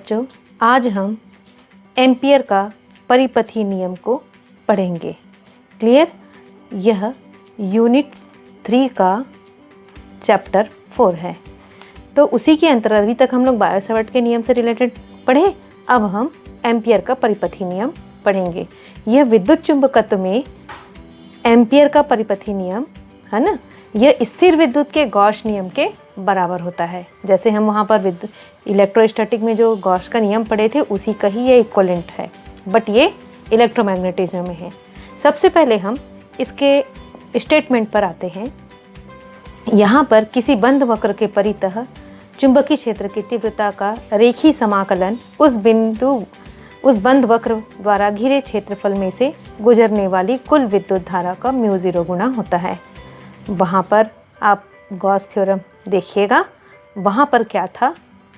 जो आज हम एम्पियर का परिपथी नियम को पढ़ेंगे। क्लियर? यह यूनिट 3 का चैप्टर 4 है। तो उसी के अंतर्गत अभी तक हम लोग बायो सावर्ट के नियम से रिलेटेड पढ़े। अब हम एम्पियर का परिपथी नियम पढ़ेंगे। यह विद्युत चुंबकत्व में एम्पियर का परिपथी नियम है ना, यह स्थिर विद्युत के गॉस नियम के बराबर होता है। जैसे हम वहाँ पर विद्युत इलेक्ट्रोस्टैटिक में जो गॉस का नियम पढ़े थे उसी का ही ये इक्वलेंट है, बट ये इलेक्ट्रोमैग्नेटिज्म में है। सबसे पहले हम इसके स्टेटमेंट पर आते हैं। यहाँ पर किसी बंद वक्र के परितः चुंबकीय क्षेत्र की तीव्रता का रेखीय समाकलन उस बंद वक्र द्वारा घिरे क्षेत्रफल में से गुजरने वाली कुल विद्युत धारा का μ0 गुना होता है। वहाँ पर आप गॉस थ्योरम देखिएगा, वहाँ पर क्या था,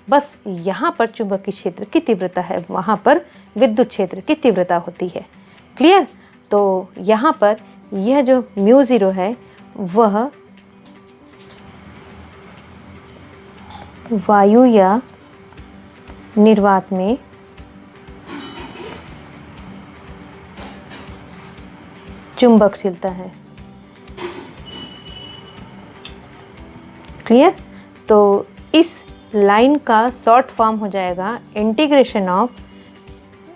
बस यहाँ पर चुंबकीय क्षेत्र की तीव्रता है, वहाँ पर विद्युत क्षेत्र की तीव्रता होती है। क्लियर? तो यहाँ पर यह जो μ0 है वह वायु या निर्वात में चुंबकशीलता है। क्लियर? तो इस लाइन का शॉर्ट फॉर्म हो जाएगा integration of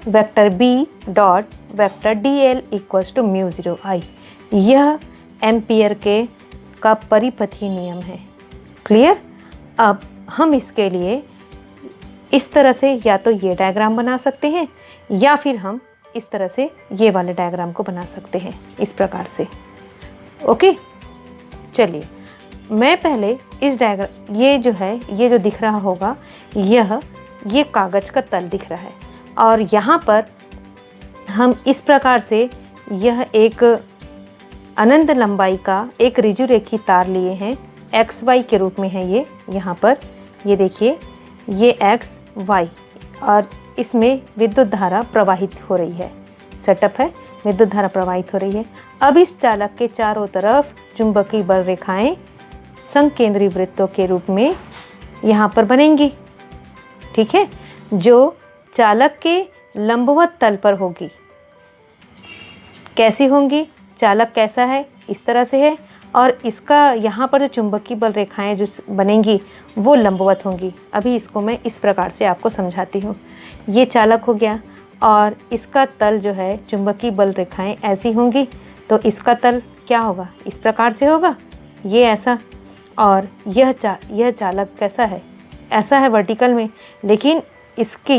vector b dot vector dl equals to μ0I। यह एम्पियर का परिपथी नियम है। क्लियर? अब हम इसके लिए इस तरह से या तो ये डायग्राम बना सकते हैं या फिर हम इस तरह से ये वाले डायग्राम को बना सकते हैं, इस प्रकार से। ओके, चलिए मैं पहले इस डायग्राम, ये जो है, ये जो दिख रहा होगा ये कागज़ का तल दिख रहा है और यहाँ पर हम इस प्रकार से यह एक अनंत लंबाई का एक ऋजुरेखी तार लिए हैं, एक्स वाई के रूप में है ये। यहाँ पर ये देखिए, ये एक्स वाई और इसमें विद्युत धारा प्रवाहित हो रही है। सेटअप है, विद्युत धारा प्रवाहित हो रही है। अब इस चालक के चारों तरफ चुंबकीय बल रेखाएं संकेंद्रीय वृत्तों के रूप में यहाँ पर बनेंगी। ठीक है, जो चालक के लंबवत तल पर होगी। कैसी होंगी? चालक कैसा है? इस तरह से है और इसका यहाँ पर जो चुंबकीय बल रेखाएं जो बनेंगी वो लंबवत होंगी। अभी इसको मैं इस प्रकार से आपको समझाती हूँ। ये चालक हो गया और इसका तल जो है, चुंबकीय बल रेखाएं ऐसी होंगी, तो इसका तल क्या होगा? इस प्रकार से होगा, ये ऐसा। और यह चालक कैसा है? ऐसा है वर्टिकल में, लेकिन इसके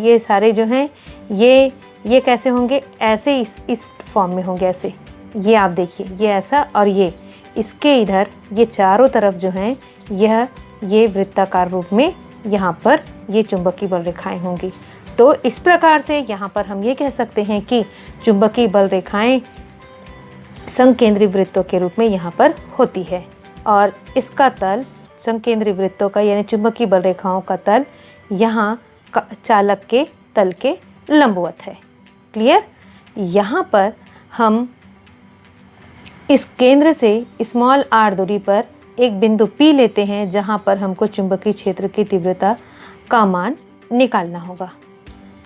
ये सारे जो हैं ये कैसे होंगे? ऐसे इस फॉर्म में होंगे, ऐसे। ये आप देखिए, ये ऐसा और ये इसके इधर ये चारों तरफ जो हैं ये वृत्ताकार रूप में यहाँ पर ये चुंबकीय बल रेखाएं होंगी। तो इस प्रकार से यहाँ पर हम ये कह सकते हैं कि चुंबकीय बल रेखाएं संकेंद्रीय वृत्तों के रूप में यहाँ पर होती है और इसका तल संकेंद्रीय वृत्तों का यानी चुंबकीय बल रेखाओं का तल यहाँ चालक के तल के लंबवत है। क्लियर? यहाँ पर हम इस केंद्र से स्मॉल r दूरी पर एक बिंदु P लेते हैं जहाँ पर हमको चुंबकीय क्षेत्र की तीव्रता का मान निकालना होगा।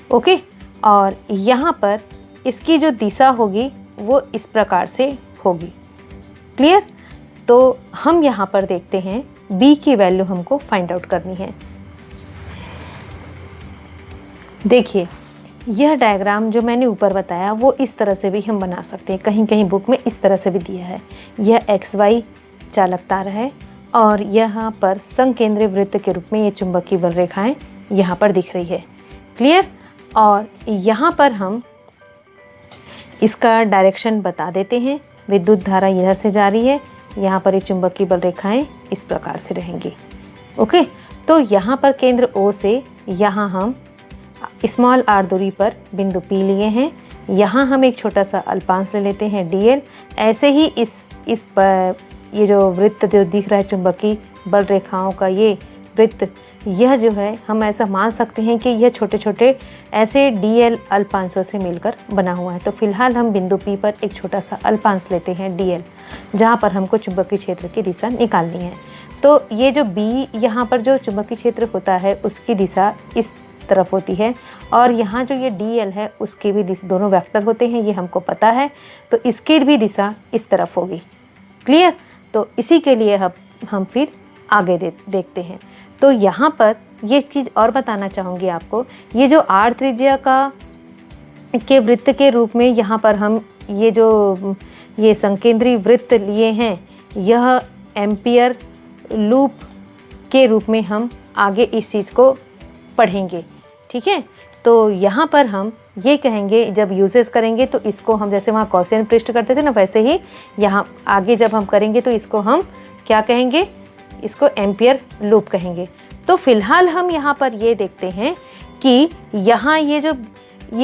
ओके, और यहाँ पर इसकी जो दिशा होगी वो इस प्रकार से होगी। क्लियर? तो हम यहाँ पर देखते हैं B की वैल्यू हमको फाइंड आउट करनी है। देखिए, यह डायग्राम जो मैंने ऊपर बताया वो इस तरह से भी हम बना सकते हैं, कहीं कहीं बुक में इस तरह से भी दिया है। यह एक्स वाई चालक तार है और यहाँ पर संकेंद्रीय वृत्त के रूप में ये चुंबकीय बल रेखाएं यहाँ पर दिख रही है। क्लियर? और यहाँ पर हम इसका डायरेक्शन बता देते हैं। विद्युत धारा इधर से जा रही है, यहाँ पर ये चुंबकीय बल रेखाएं इस प्रकार से रहेंगी। ओके, तो यहाँ पर केंद्र O से यहाँ हम स्मॉल r दूरी पर बिंदु P लिए हैं। यहाँ हम एक छोटा सा अल्पांश ले लेते हैं dl। ऐसे ही ये जो वृत्त जो दिख रहा है चुंबकीय बल रेखाओं का, ये वृत्त, यह जो है हम ऐसा मान सकते हैं कि यह छोटे छोटे ऐसे dl अल्पांशों से मिलकर बना हुआ है। तो फिलहाल हम बिंदु P पर एक छोटा सा अल्पांश लेते हैं dl, जहाँ पर हमको चुंबकीय क्षेत्र की दिशा निकालनी है। तो ये जो B यहाँ पर जो चुंबकीय क्षेत्र होता है उसकी दिशा तरफ होती है, और यहाँ जो ये DL है उसके भी दोनों वेक्टर होते हैं, ये हमको पता है, तो इसकी भी दिशा इस तरफ होगी। क्लियर? तो इसी के लिए हम फिर आगे देखते हैं। तो यहाँ पर ये चीज़ और बताना चाहूँगी आपको, ये जो R त्रिज्या के वृत्त के रूप में यहाँ पर हम ये संकेंद्री वृत्त लिए हैं, यह एम्पियर लूप के रूप में हम आगे इस चीज़ को पढ़ेंगे। ठीक है? तो यहाँ पर हम ये कहेंगे, जब यूजेस करेंगे तो इसको हम जैसे वहाँ कॉसेन पृष्ठ करते थे ना, वैसे ही यहाँ आगे जब हम करेंगे तो इसको हम क्या कहेंगे, इसको एम्पियर लूप कहेंगे। तो फिलहाल हम यहाँ पर ये देखते हैं कि यहाँ ये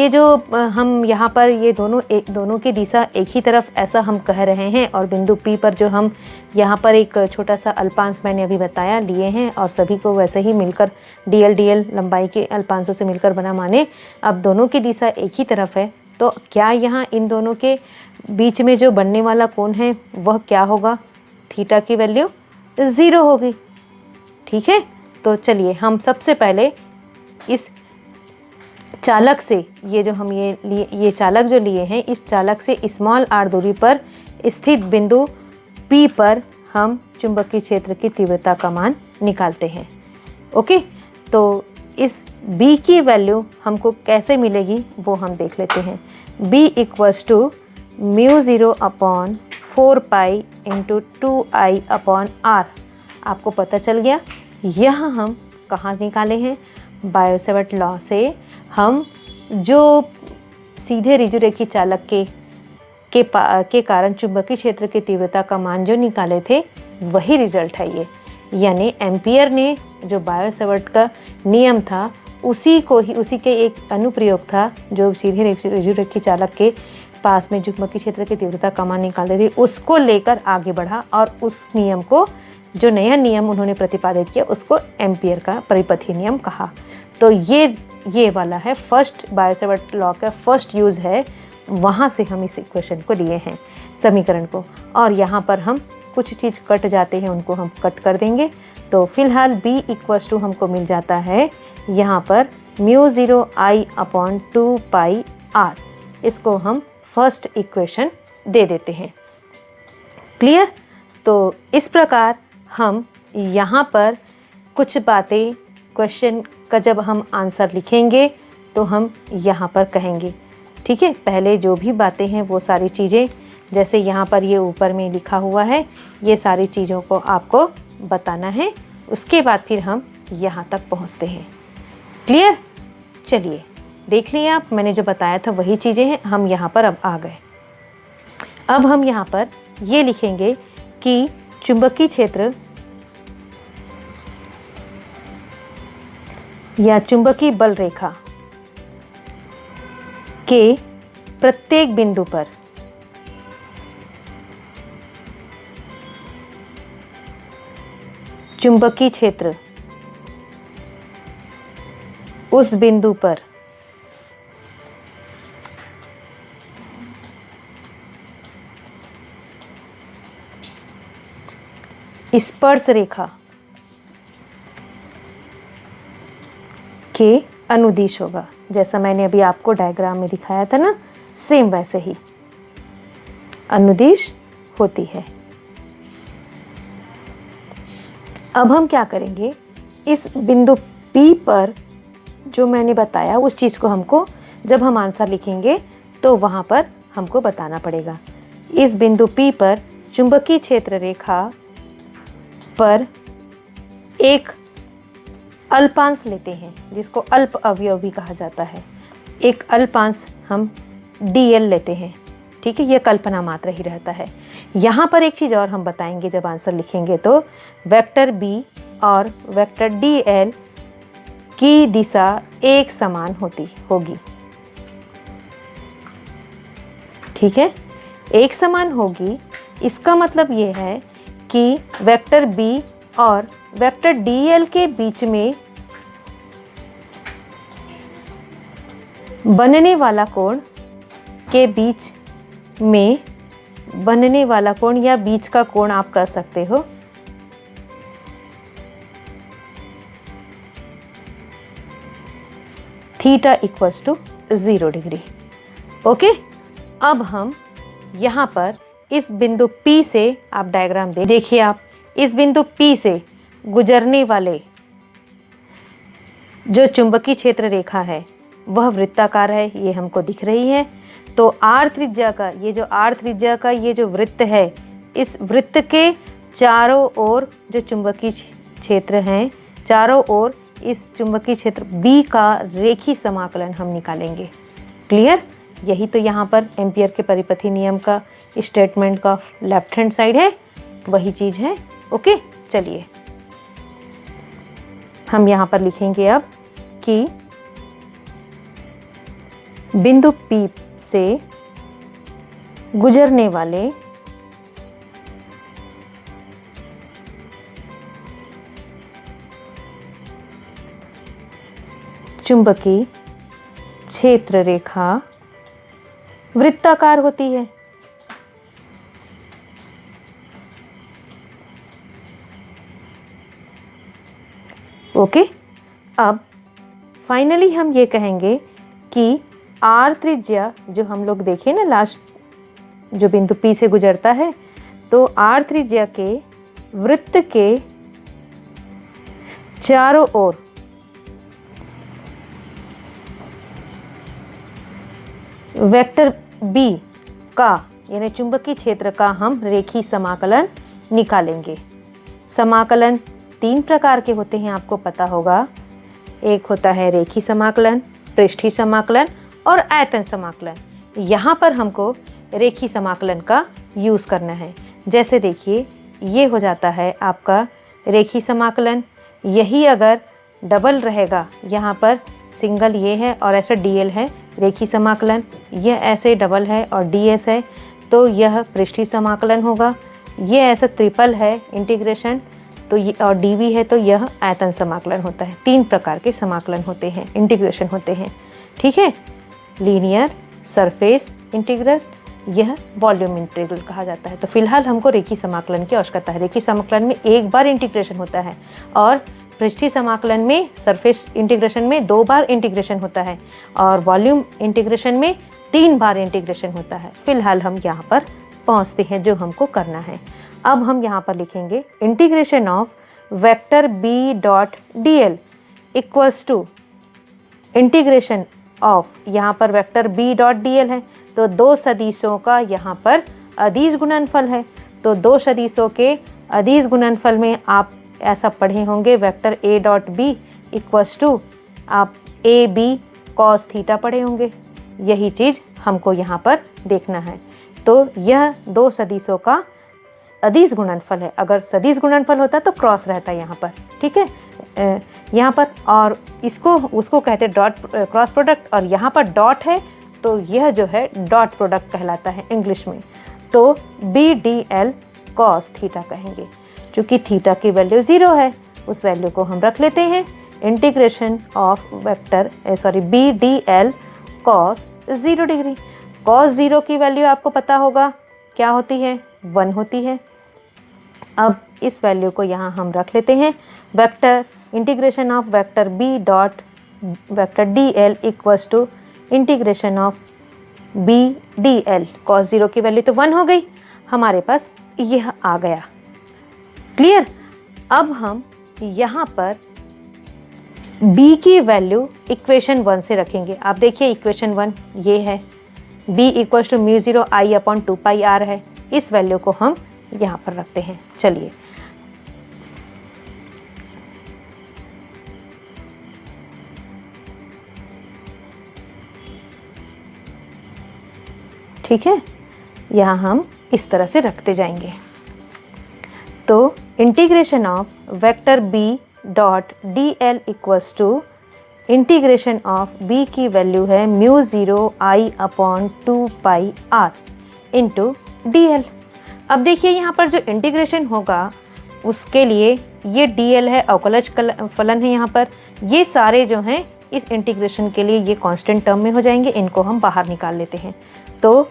जो हम यहाँ पर ये दोनों की दिशा एक ही तरफ ऐसा हम कह रहे हैं, और बिंदु P पर जो हम यहाँ पर एक छोटा सा अल्पांश मैंने अभी बताया लिए हैं, और सभी को वैसे ही मिलकर DL लंबाई के अल्पांशों से मिलकर बना, माने अब दोनों की दिशा एक ही तरफ है। तो क्या यहाँ इन दोनों के बीच में जो बनने वाला कोण है वह क्या होगा? थीटा की वैल्यू 0 होगी। ठीक है? तो चलिए हम सबसे पहले इस चालक से ये चालक जो लिए हैं, इस चालक से स्मॉल r दूरी पर स्थित बिंदु P पर हम चुंबकीय क्षेत्र की तीव्रता का मान निकालते हैं। ओके, तो इस B की वैल्यू हमको कैसे मिलेगी वो हम देख लेते हैं। B = μ0/4π × 2I/r। आपको पता चल गया। यह हम कहाँ निकाले हैं? बायो-सैवर्ट लॉ से हम जो सीधे ऋजुरेखी चालक के कारण चुंबकीय क्षेत्र की तीव्रता का मान जो निकाले थे, वही रिजल्ट है ये। यानी एम्पियर ने जो बायो-सैवर्ट का नियम था उसी के एक अनुप्रयोग था, जो सीधे ऋजुरेखी चालक के पास में चुंबकीय क्षेत्र की तीव्रता का मान निकालते थे, उसको लेकर आगे बढ़ा, और उस नियम को, जो नया नियम उन्होंने प्रतिपादित किया, उसको एम्पियर का परिपथीय नियम कहा। तो ये वाला है फर्स्ट बायो-सैवर्ट लॉ का फर्स्ट यूज़ है, वहाँ से हम इस इक्वेशन को लिए हैं, समीकरण को। और यहाँ पर हम कुछ चीज़ कट जाते हैं, उनको हम कट कर देंगे। तो फिलहाल B = हमको मिल जाता है यहाँ पर μ0I/2πr। इसको हम फर्स्ट इक्वेशन दे देते हैं। क्लियर? तो इस प्रकार हम यहाँ पर कुछ बातें, क्वेश्चन का जब हम आंसर लिखेंगे तो हम यहाँ पर कहेंगे। ठीक है? पहले जो भी बातें हैं वो सारी चीज़ें, जैसे यहाँ पर ये ऊपर में लिखा हुआ है, ये सारी चीज़ों को आपको बताना है। उसके बाद फिर हम यहाँ तक पहुँचते हैं। क्लियर? चलिए देख लिए आप, मैंने जो बताया था वही चीज़ें हैं। हम यहाँ पर अब आ गए। अब हम यहाँ पर ये लिखेंगे कि चुंबकीय क्षेत्र या चुंबकीय बल रेखा के प्रत्येक बिंदु पर चुंबकीय क्षेत्र उस बिंदु पर स्पर्श रेखा के अनुदिश होगा। जैसा मैंने अभी आपको डायग्राम में दिखाया था ना, सेम वैसे ही अनुदिश होती है। अब हम क्या करेंगे, इस बिंदु P पर जो मैंने बताया उस चीज़ को हमको जब हम आंसर लिखेंगे तो वहाँ पर हमको बताना पड़ेगा। इस बिंदु P पर चुंबकीय क्षेत्र रेखा पर एक अल्पांश लेते हैं, जिसको अल्प अवयव भी कहा जाता है। एक अल्पांश हम DL लेते हैं। ठीक है? ये कल्पना मात्र ही रहता है। यहाँ पर एक चीज़ और हम बताएंगे जब आंसर लिखेंगे, तो वेक्टर B और वेक्टर DL की दिशा एक समान होगी। ठीक है? एक समान होगी, इसका मतलब ये है कि वेक्टर B और वेक्टर DL के बीच में बनने वाला कोण या बीच का कोण आप कर सकते हो, theta equals to 0 degree. Okay, अब हम यहाँ पर इस बिंदु P से आप डायग्राम देखिए, आप इस बिंदु P से गुजरने वाले जो चुंबकीय क्षेत्र रेखा है वह वृत्ताकार है, ये हमको दिख रही है। तो R त्रिज्या का ये जो वृत्त है, इस वृत्त के चारों ओर जो चुंबकीय क्षेत्र हैं, चारों ओर इस चुंबकीय क्षेत्र B का रेखीय समाकलन हम निकालेंगे। क्लियर? यही तो यहाँ पर एम्पियर के परिपथी नियम का स्टेटमेंट का लेफ्ट हैंड साइड है, वही चीज़ है। ओके, चलिए हम यहाँ पर लिखेंगे अब कि बिंदु P से गुजरने वाले चुंबकीय क्षेत्र रेखा वृत्ताकार होती है। ओके, अब फाइनली हम ये कहेंगे कि R त्रिज्या जो हम लोग देखे ना लास्ट, जो बिंदु P से गुजरता है, तो R त्रिज्या के वृत्त के चारों ओर वेक्टर B का यानी चुंबकीय क्षेत्र का हम रेखीय समाकलन निकालेंगे। समाकलन 3 प्रकार के होते हैं, आपको पता होगा। एक होता है रेखीय समाकलन, पृष्ठीय समाकलन और आयतन समाकलन। यहाँ पर हमको रेखीय समाकलन का यूज़ करना है। जैसे देखिए, ये हो जाता है आपका रेखीय समाकलन। यही अगर डबल रहेगा, यहाँ पर सिंगल ये है और ऐसा डीएल है रेखीय समाकलन, यह ऐसे डबल है और डीएस है, तो यह पृष्ठीय समाकलन होगा। ये ऐसा ट्रिपल है इंटीग्रेशन, तो ये और डीवी है, तो यह आयतन समाकलन होता है। 3 प्रकार के समाकलन होते हैं, इंटीग्रेशन होते हैं। ठीक है, लीनियर, सरफेस इंटीग्रल, यह वॉल्यूम इंटीग्रल कहा जाता है। तो फिलहाल हमको रेखीय समाकलन की आवश्यकता है। रेखीय समाकलन में एक बार इंटीग्रेशन होता है और पृष्ठीय समाकलन में, सरफेस इंटीग्रेशन में 2 बार इंटीग्रेशन होता है और वॉल्यूम इंटीग्रेशन में 3 बार इंटीग्रेशन होता है। फिलहाल हम यहाँ पर पहुँचते हैं जो हमको करना है। अब हम यहाँ पर लिखेंगे integration of vector B dot DL equals to integration of, यहाँ पर वेक्टर B डॉट DL है, तो 2 सदिशों का यहाँ पर अदिश गुणनफल है। तो 2 सदिशों के अदिश गुणनफल में आप ऐसा पढ़े होंगे, vector A dot B equals to आप AB cos थीटा पढ़े होंगे। यही चीज़ हमको यहाँ पर देखना है। तो यह 2 सदिशों का अदिश गुणनफल है। अगर सदिश गुणनफल होता तो क्रॉस रहता है यहाँ पर। ठीक है, यहाँ पर, और इसको उसको कहते हैं डॉट क्रॉस प्रोडक्ट, और यहाँ पर डॉट है तो यह जो है डॉट प्रोडक्ट कहलाता है इंग्लिश में। तो BDL cos थीटा कहेंगे। चूँकि थीटा की वैल्यू 0 है, उस वैल्यू को हम रख लेते हैं integration of vector BDL cos 0 degree. cos 0 की वैल्यू आपको पता होगा क्या होती है, 1 होती है। अब इस वैल्यू को यहाँ हम रख लेते हैं। Vector integration of vector B dot vector DL equals to integration of BDL cos 0 की वैल्यू तो 1 हो गई, हमारे पास यह आ गया। क्लियर? अब हम यहाँ पर B की वैल्यू इक्वेशन 1 से रखेंगे। आप देखिए इक्वेशन 1 ये है, B equals to mu 0 I upon 2 pi R है। इस वैल्यू को हम यहाँ पर रखते हैं। चलिए, ठीक है, यहाँ हम इस तरह से रखते जाएंगे। तो integration of vector B dot DL equals to integration of B की वैल्यू है mu 0 I upon 2 pi R into DL। अब देखिए यहाँ पर जो इंटीग्रेशन होगा उसके लिए ये DL है, अवकलज फलन है। यहाँ पर ये सारे जो हैं इस इंटीग्रेशन के लिए ये कांस्टेंट टर्म में हो जाएंगे, इनको हम बाहर निकाल लेते हैं। तो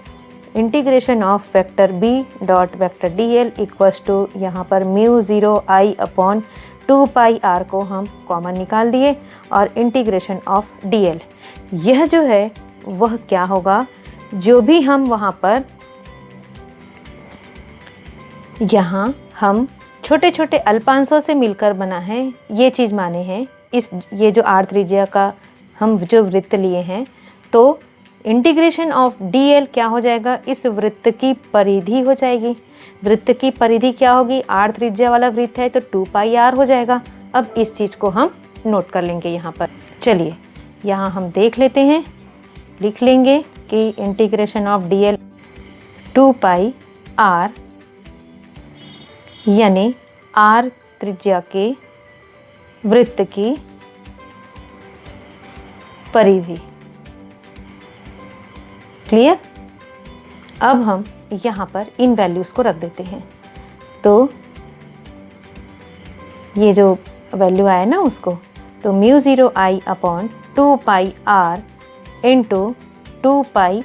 integration of vector B dot vector DL equals to यहाँ पर mu 0 I upon 2 pi r को हम कॉमन निकाल दिए और इंटीग्रेशन ऑफ dl, यह जो है वह क्या होगा, जो भी हम वहाँ पर यहाँ हम छोटे छोटे अल्पांशों से मिलकर बना है ये चीज़ माने हैं। ये जो r त्रिज्या का हम जो वृत्त लिए हैं, तो इंटीग्रेशन ऑफ dl क्या हो जाएगा, इस वृत्त की परिधि हो जाएगी। वृत्त की परिधि क्या होगी, r त्रिज्या वाला वृत्त है तो 2 पाई r हो जाएगा। अब इस चीज़ को हम नोट कर लेंगे यहाँ पर। चलिए यहाँ हम देख लेते हैं, लिख लेंगे कि integration of dl 2 pi r, यानी r त्रिज्या के वृत्त की परिधि। क्लियर। अब हम यहाँ पर इन वैल्यूज़ को रख देते हैं, तो ये जो वैल्यू आया ना उसको, तो μ0 I upon 2 pi r into 2 pi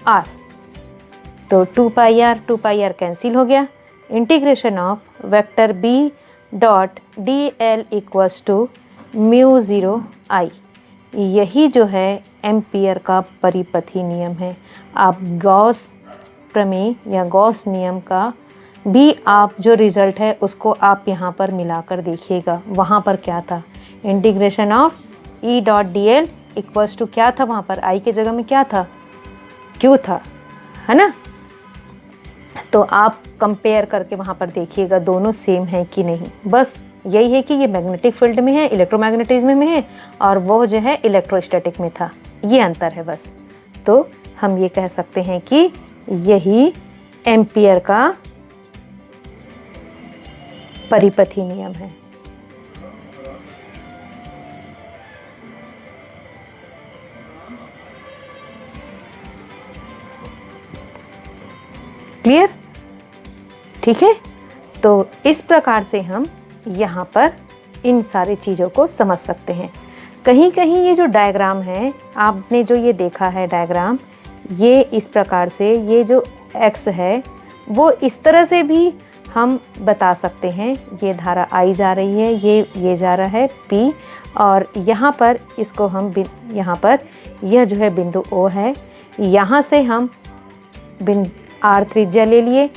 r, तो 2 पाई r कैंसिल हो गया। Integration of vector b dot dl equals to μ0 I, यही जो है एम्पियर का परिपथी नियम है। आप गॉस प्रमेय या गॉस नियम का भी आप जो रिज़ल्ट है उसको आप यहाँ पर मिलाकर देखिएगा। वहाँ पर क्या था, integration of E dot D L equals to क्या था, वहाँ पर आई की जगह में क्या था, क्यू था, है ना। तो आप कंपेयर करके वहाँ पर देखिएगा दोनों सेम है कि नहीं। बस यही है कि ये मैग्नेटिक फील्ड में है, इलेक्ट्रोमैग्नेटिज्म में है, और वो जो है इलेक्ट्रोस्टैटिक में था, ये अंतर है बस। तो हम ये कह सकते हैं कि यही एम्पियर का परिपथी नियम है। क्लियर, ठीक है। तो इस प्रकार से हम यहाँ पर इन सारी चीज़ों को समझ सकते हैं। कहीं कहीं ये जो डायग्राम है, आपने जो ये देखा है डायग्राम, ये इस प्रकार से, ये जो x है वो इस तरह से भी हम बता सकते हैं। ये धारा I जा रही है, ये जा रहा है P, और यहाँ पर इसको हम यहाँ पर यह जो है बिंदु O है, यहाँ से हम R त्रिज्या ले लिए,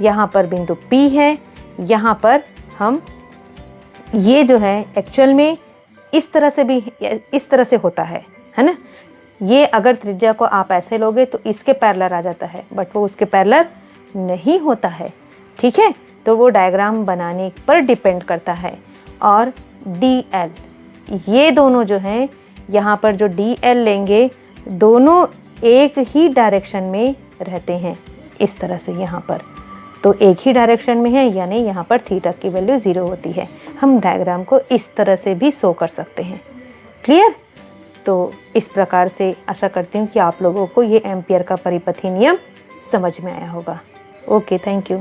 यहाँ पर बिंदु P है, यहाँ पर हम ये जो है एक्चुअल में इस तरह से भी इस तरह से होता है ना। ये अगर त्रिज्या को आप ऐसे लोगे तो इसके पैरेलल आ जाता है, बट वो उसके पैरेलल नहीं होता है, ठीक है। तो वो डायग्राम बनाने पर डिपेंड करता है। और DL, ये दोनों जो हैं यहाँ पर जो DL लेंगे, दोनों एक ही डायरेक्शन में रहते हैं इस तरह से। यहाँ पर तो एक ही डायरेक्शन में है, यानी यहाँ पर थीटा की वैल्यू 0 होती है। हम डायग्राम को इस तरह से भी शो कर सकते हैं। क्लियर। तो इस प्रकार से आशा करती हूँ कि आप लोगों को ये एम्पियर का परिपथी नियम समझ में आया होगा। Okay, thank you.